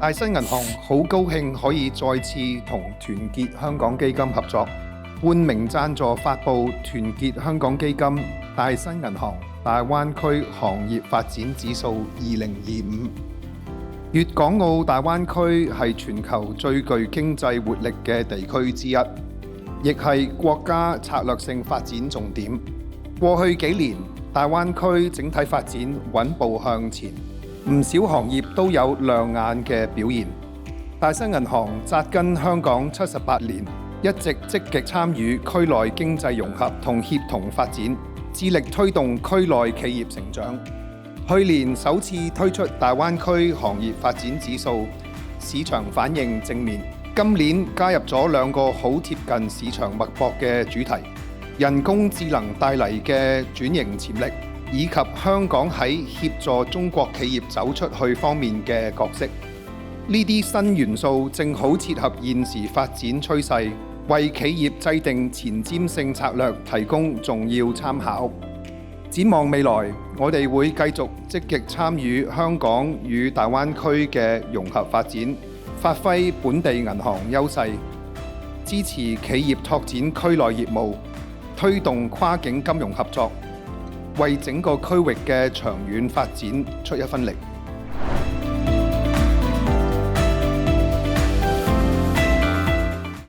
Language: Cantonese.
大新銀行好高興可以再次同團結香港基金合作，冠名贊助發布團結香港基金大新銀行大灣區行業發展指數2025。粵港澳大灣區係全球最具經濟活力嘅地區之一，亦係國家策略性發展重點。過去幾年，大灣區整體發展穩步向前，唔少行業都有亮眼嘅表現。大新銀行紮根香港78年，一直積極參與區內經濟融合同協同發展，致力推動區內企業成長。去年首次推出大灣區行業發展指數，市場反應正面。今年加入咗2個好貼近市場脈搏嘅主題：人工智能帶嚟嘅轉型潛力，以及香港喺協助中國企業走出去方面嘅角色。呢啲新元素正好切合現時發展趨勢，為企業制定前瞻性策略提供重要參考。展望未來，我哋會繼續積極參與香港與大灣區嘅融合發展，發揮本地銀行優勢，支持企業拓展區內業務，推動跨境金融合作，為整個區域嘅長遠發展出一分力。